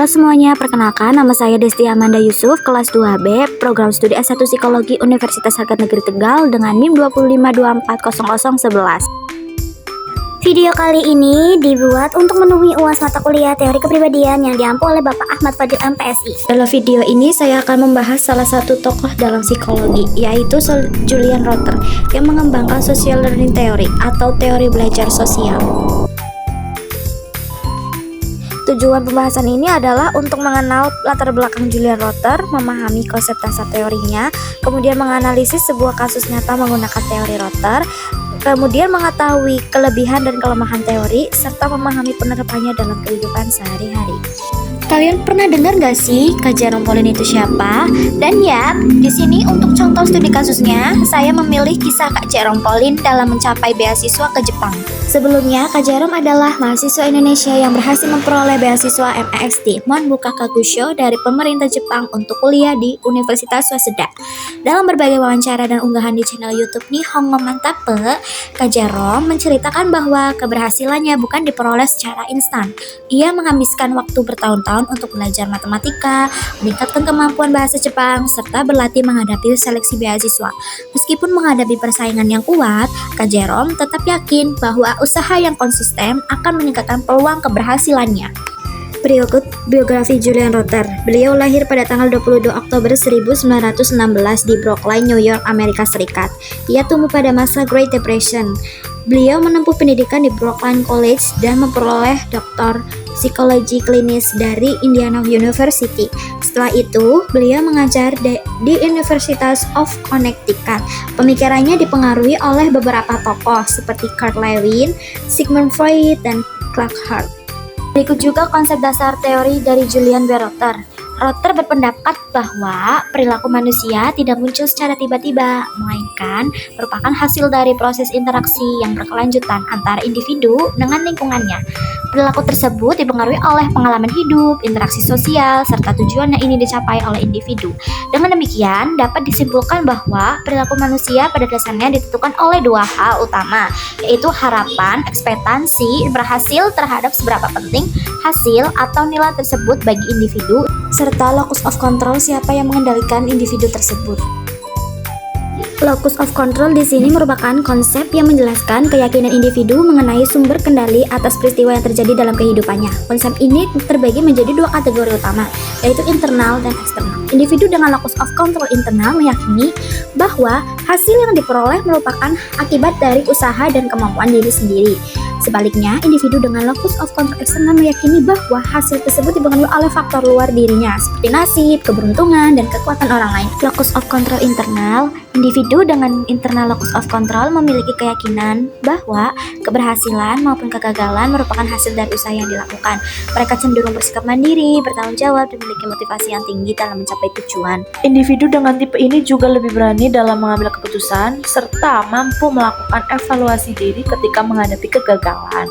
semuanya, perkenalkan nama saya Desti Amanda Yusuf, kelas 2B, program studi S1 Psikologi Universitas Harkat Negeri Tegal dengan NIM 252400011. Video kali ini dibuat untuk memenuhi UAS mata kuliah teori kepribadian yang diampu oleh Bapak Ahmad Fadil MPSI. Dalam video ini saya akan membahas salah satu tokoh dalam psikologi, yaitu Julian Rotter, yang mengembangkan social learning theory atau teori belajar sosial. Tujuan pembahasan ini adalah untuk mengenal latar belakang Julian Rotter, memahami konsep dasar teorinya, kemudian menganalisis sebuah kasus nyata menggunakan teori Rotter, kemudian mengetahui kelebihan dan kelemahan teori, serta memahami penerapannya dalam kehidupan sehari-hari. Kalian pernah dengar gak sih Kak Jerome Pauline itu siapa? Dan ya, di sini untuk contoh studi kasusnya, saya memilih kisah Kak Jerome Pauline dalam mencapai beasiswa ke Jepang. Sebelumnya, Kak Jerome adalah mahasiswa Indonesia yang berhasil memperoleh beasiswa MAXT Monbuka Kagusho dari pemerintah Jepang untuk kuliah di Universitas Waseda. Dalam berbagai wawancara dan unggahan di channel YouTube Nihongo Mantape, Kak Jerome menceritakan bahwa keberhasilannya bukan diperoleh secara instan. Ia menghabiskan waktu bertahun-tahun untuk belajar matematika, meningkatkan kemampuan bahasa Jepang, serta berlatih menghadapi seleksi beasiswa. Meskipun menghadapi persaingan yang kuat, Kak Jerome tetap yakin bahwa usaha yang konsisten akan meningkatkan peluang keberhasilannya. Berikut biografi Julian Rotter. Beliau lahir pada tanggal 22 Oktober 1916 di Brooklyn, New York, Amerika Serikat. Ia tumbuh pada masa Great Depression. Beliau menempuh pendidikan di Brooklyn College dan memperoleh Doktor Psikologi Klinis dari Indiana University. Setelah itu, beliau mengajar di University of Connecticut. Pemikirannya dipengaruhi oleh beberapa tokoh seperti Kurt Lewin, Sigmund Freud, dan Clark Hart. Berikut juga konsep dasar teori dari Julian B. Rotter. Rotter berpendapat bahwa perilaku manusia tidak muncul secara tiba-tiba, melainkan merupakan hasil dari proses interaksi yang berkelanjutan antara individu dengan lingkungannya. Perilaku tersebut dipengaruhi oleh pengalaman hidup, interaksi sosial, serta tujuan yang ingin dicapai oleh individu. Dengan demikian, dapat disimpulkan bahwa perilaku manusia pada dasarnya ditentukan oleh dua hal utama, yaitu harapan, ekspektansi, berhasil terhadap seberapa penting hasil atau nilai tersebut bagi individu, serta locus of control, siapa yang mengendalikan individu tersebut. Locus of control di sini merupakan konsep yang menjelaskan keyakinan individu mengenai sumber kendali atas peristiwa yang terjadi dalam kehidupannya. Konsep ini terbagi menjadi dua kategori utama, yaitu internal dan eksternal. Individu dengan locus of control internal meyakini bahwa hasil yang diperoleh merupakan akibat dari usaha dan kemampuan diri sendiri. Sebaliknya, individu dengan locus of control eksternal meyakini bahwa hasil tersebut dipengaruhi oleh faktor luar dirinya, seperti nasib, keberuntungan, dan kekuatan orang lain. Locus of control internal, individu dengan internal locus of control memiliki keyakinan bahwa keberhasilan maupun kegagalan merupakan hasil dari usaha yang dilakukan. Mereka cenderung bersikap mandiri, bertanggung jawab, dan memiliki motivasi yang tinggi dalam mencapai tujuan. Individu dengan tipe ini juga lebih berani dalam mengambil keputusan, serta mampu melakukan evaluasi diri ketika menghadapi kegagalan.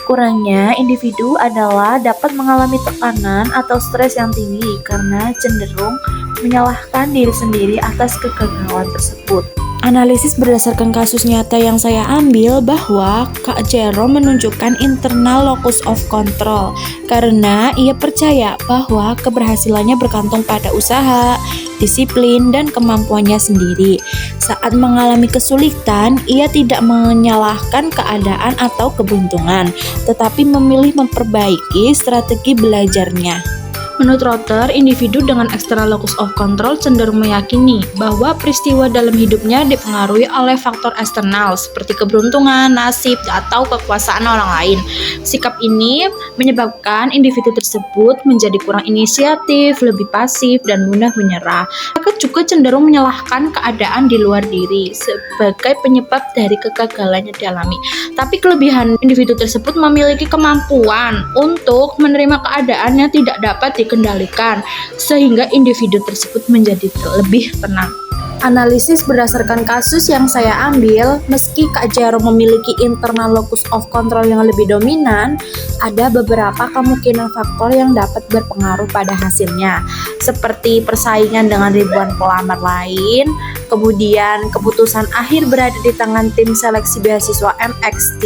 Kurangnya, individu adalah dapat mengalami tekanan atau stres yang tinggi karena cenderung menyalahkan diri sendiri atas kegagalan tersebut. Analisis berdasarkan kasus nyata yang saya ambil bahwa Kak Jerome menunjukkan internal locus of control karena ia percaya bahwa keberhasilannya bergantung pada usaha, disiplin, dan kemampuannya sendiri. Saat mengalami kesulitan, ia tidak menyalahkan keadaan atau keberuntungan, tetapi memilih memperbaiki strategi belajarnya. Menurut Rotter, individu dengan external locus of control cenderung meyakini bahwa peristiwa dalam hidupnya dipengaruhi oleh faktor eksternal seperti keberuntungan, nasib, atau kekuasaan orang lain. Sikap ini menyebabkan individu tersebut menjadi kurang inisiatif, lebih pasif, dan mudah menyerah. Mereka juga cenderung menyalahkan keadaan di luar diri sebagai penyebab dari kegagalan yang dialami. Tapi kelebihan individu tersebut memiliki kemampuan untuk menerima keadaan yang tidak dapat dikendalikan, sehingga individu tersebut menjadi lebih tenang. Analisis berdasarkan kasus yang saya ambil, meski Kak Jerome memiliki internal locus of control yang lebih dominan, ada beberapa kemungkinan faktor yang dapat berpengaruh pada hasilnya, seperti persaingan dengan ribuan pelamar lain, kemudian keputusan akhir berada di tangan tim seleksi beasiswa MAXT,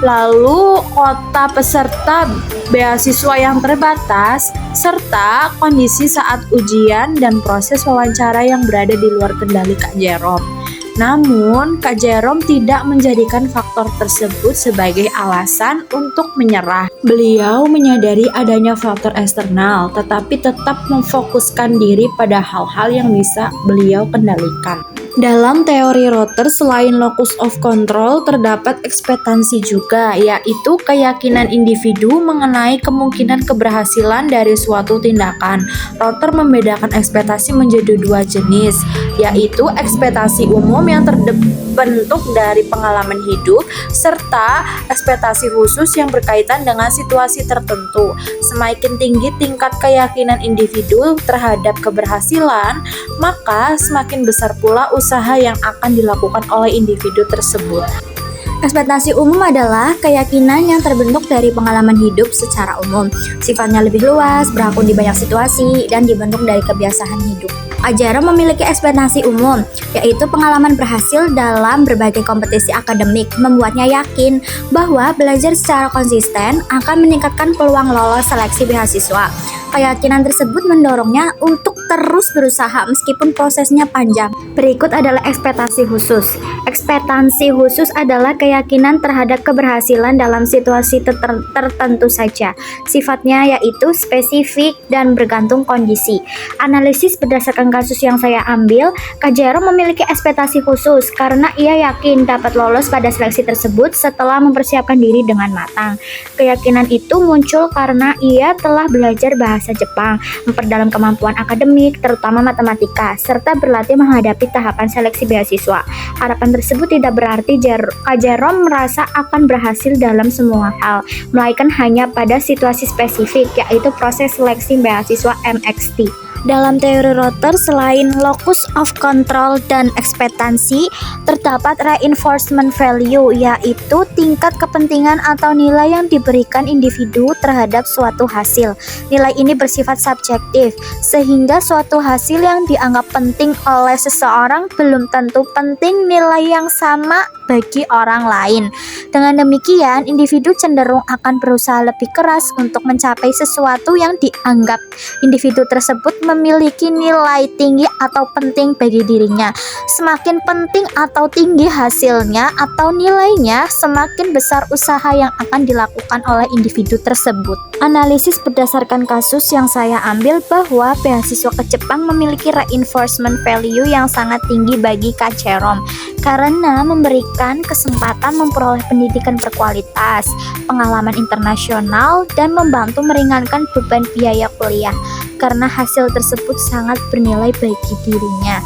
lalu kota peserta beasiswa yang terbatas, serta kondisi saat ujian dan proses wawancara yang berada di luar kendali Kak Jerome. Namun, Kak Jerome tidak menjadikan faktor tersebut sebagai alasan untuk menyerah. Beliau menyadari adanya faktor eksternal, tetapi tetap memfokuskan diri pada hal-hal yang bisa beliau kendalikan. Dalam teori Rotter, selain locus of control, terdapat ekspektansi juga, yaitu keyakinan individu mengenai kemungkinan keberhasilan dari suatu tindakan. Rotter membedakan ekspektasi menjadi dua jenis, yaitu ekspektasi umum yang terbentuk dari pengalaman hidup, serta ekspektasi khusus yang berkaitan dengan situasi tertentu. Semakin tinggi tingkat keyakinan individu terhadap keberhasilan, maka semakin besar pula usaha yang akan dilakukan oleh individu tersebut. Ekspektasi umum adalah keyakinan yang terbentuk dari pengalaman hidup secara umum. Sifatnya lebih luas, berlaku di banyak situasi, dan dibentuk dari kebiasaan hidup. Kak Jerome memiliki ekspektasi umum, yaitu pengalaman berhasil dalam berbagai kompetisi akademik, membuatnya yakin bahwa belajar secara konsisten akan meningkatkan peluang lolos seleksi beasiswa. Keyakinan tersebut mendorongnya untuk terus berusaha meskipun prosesnya panjang. Berikut adalah ekspektasi khusus. Ekspektasi khusus adalah keyakinan terhadap keberhasilan dalam situasi tertentu saja. Sifatnya yaitu spesifik dan bergantung kondisi. Analisis berdasarkan kasus yang saya ambil, Kak Jerome memiliki ekspektasi khusus karena ia yakin dapat lolos pada seleksi tersebut setelah mempersiapkan diri dengan matang. Keyakinan itu muncul karena ia telah belajar bahasa Jepang, memperdalam kemampuan akademik, terutama matematika, serta berlatih menghadapi tahapan seleksi beasiswa. Harapan tersebut tidak berarti Kak Jerome merasa akan berhasil dalam semua hal, melainkan hanya pada situasi spesifik, yaitu proses seleksi beasiswa MXT. Dalam teori Rotter, selain locus of control dan ekspektasi, terdapat reinforcement value, yaitu tingkat kepentingan atau nilai yang diberikan individu terhadap suatu hasil. Nilai ini bersifat subjektif, sehingga suatu hasil yang dianggap penting oleh seseorang belum tentu penting nilai yang sama bagi orang lain. Dengan demikian, individu cenderung akan berusaha lebih keras untuk mencapai sesuatu yang dianggap individu tersebut memiliki nilai tinggi atau penting bagi dirinya. Semakin penting atau tinggi hasilnya atau nilainya, semakin besar usaha yang akan dilakukan oleh individu tersebut. Analisis berdasarkan kasus yang saya ambil bahwa beasiswa ke Jepang memiliki reinforcement value yang sangat tinggi bagi Kak Jerome karena memberikan kesempatan memperoleh pendidikan berkualitas, pengalaman internasional, dan membantu meringankan beban biaya kuliah karena hasil tersebut sangat bernilai bagi dirinya.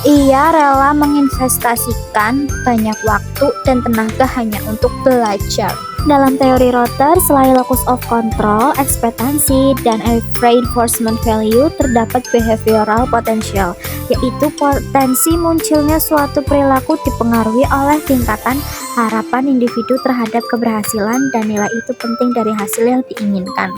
Ia rela menginvestasikan banyak waktu dan tenaga hanya untuk belajar. Dalam teori Rotter, selain locus of control, ekspektasi, dan reinforcement value, terdapat behavioral potential, yaitu potensi munculnya suatu perilaku dipengaruhi oleh tingkatan harapan individu terhadap keberhasilan dan nilai itu penting dari hasil yang diinginkan.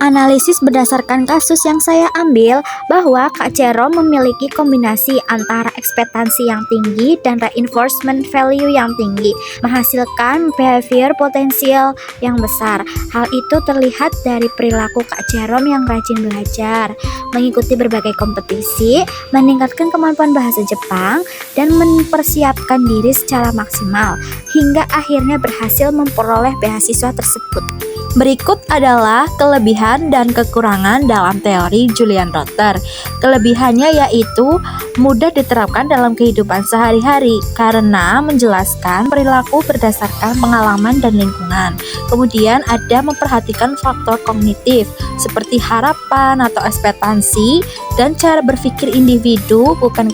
Analisis berdasarkan kasus yang saya ambil bahwa Kak Jerome memiliki kombinasi antara ekspektasi yang tinggi dan reinforcement value yang tinggi, menghasilkan behavior potensial yang besar. Hal itu terlihat dari perilaku Kak Jerome yang rajin belajar, mengikuti berbagai kompetisi, meningkatkan kemampuan bahasa Jepang, dan mempersiapkan diri secara maksimal, hingga akhirnya berhasil memperoleh beasiswa tersebut. Berikut adalah kelebihan dan kekurangan dalam teori Julian Rotter. Kelebihannya yaitu mudah diterapkan dalam kehidupan sehari-hari karena menjelaskan perilaku berdasarkan pengalaman dan lingkungan. Kemudian ada memperhatikan faktor kognitif seperti harapan atau ekspektasi dan cara berpikir individu bukan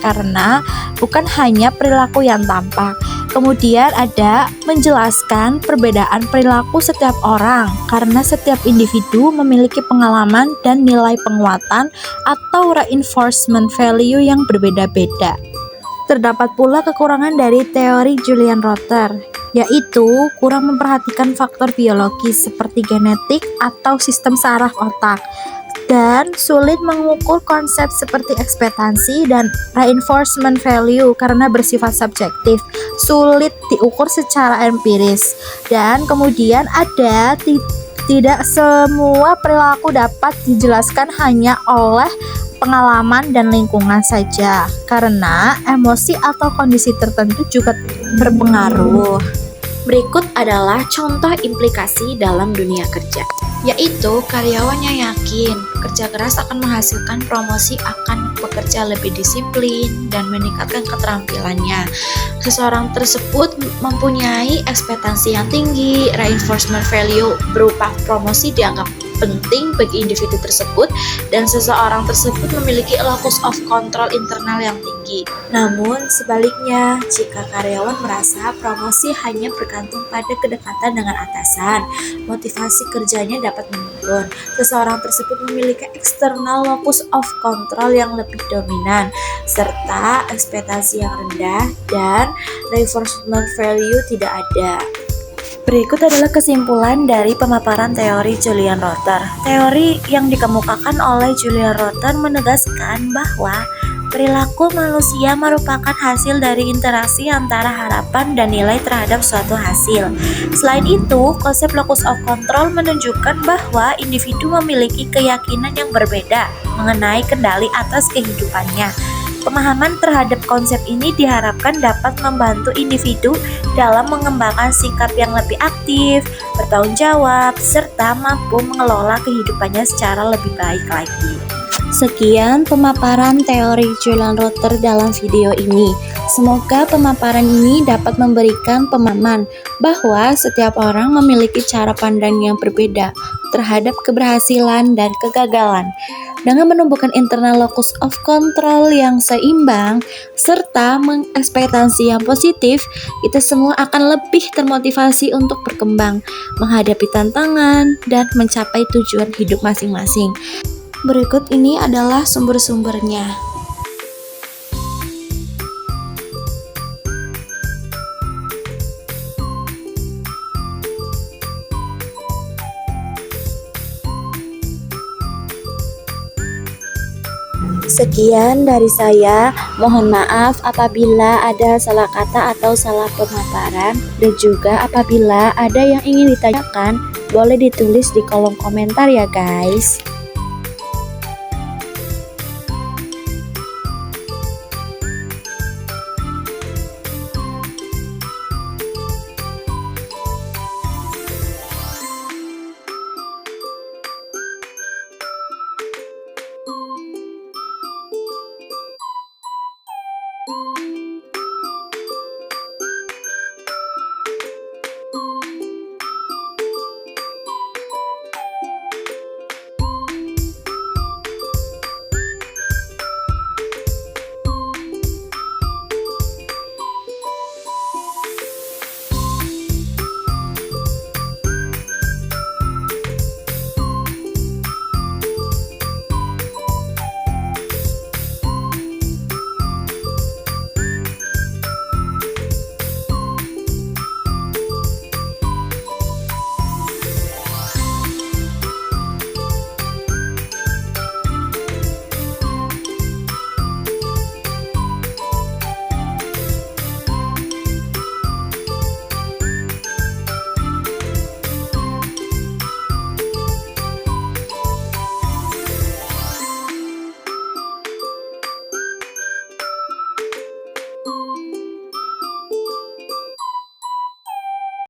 hanya perilaku yang tampak. Kemudian ada menjelaskan perbedaan perilaku setiap orang karena setiap individu memiliki pengalaman dan nilai penguatan atau reinforcement value yang berbeda-beda. Terdapat pula kekurangan dari teori Julian Rotter, yaitu kurang memperhatikan faktor biologis seperti genetik atau sistem saraf otak. dan sulit mengukur konsep seperti ekspektasi dan reinforcement value karena bersifat subjektif, sulit diukur secara empiris. Dan kemudian tidak semua perilaku dapat dijelaskan hanya oleh pengalaman dan lingkungan saja, karena emosi atau kondisi tertentu juga berpengaruh. Berikut adalah contoh implikasi dalam dunia kerja, yaitu karyawannya yakin kerja keras akan menghasilkan promosi, akan bekerja lebih disiplin dan meningkatkan keterampilannya. Seseorang tersebut mempunyai ekspektasi yang tinggi, reinforcement value berupa promosi dianggap penting bagi individu tersebut, dan seseorang tersebut memiliki locus of control internal yang tinggi. Namun sebaliknya, jika karyawan merasa promosi hanya bergantung pada kedekatan dengan atasan, motivasi kerjanya dapat menurun. Seseorang tersebut memiliki external locus of control yang lebih dominan, serta ekspektasi yang rendah dan reinforcement value tidak ada. Berikut adalah kesimpulan dari pemaparan teori Julian Rotter. Teori yang dikemukakan oleh Julian Rotter menegaskan bahwa perilaku manusia merupakan hasil dari interaksi antara harapan dan nilai terhadap suatu hasil. Selain itu, konsep locus of control menunjukkan bahwa individu memiliki keyakinan yang berbeda mengenai kendali atas kehidupannya. Pemahaman terhadap konsep ini diharapkan dapat membantu individu dalam mengembangkan sikap yang lebih aktif, bertanggung jawab, serta mampu mengelola kehidupannya secara lebih baik lagi. Sekian pemaparan teori Julian Rotter dalam video ini. Semoga pemaparan ini dapat memberikan pemahaman bahwa setiap orang memiliki cara pandang yang berbeda terhadap keberhasilan dan kegagalan. Dengan menumbuhkan internal locus of control yang seimbang serta mengekspektasi yang positif, kita semua akan lebih termotivasi untuk berkembang, menghadapi tantangan, dan mencapai tujuan hidup masing-masing. Berikut ini adalah sumber-sumbernya. Sekian dari saya, mohon maaf apabila ada salah kata atau salah pemaparan, dan juga apabila ada yang ingin ditanyakan, boleh ditulis di kolom komentar ya guys.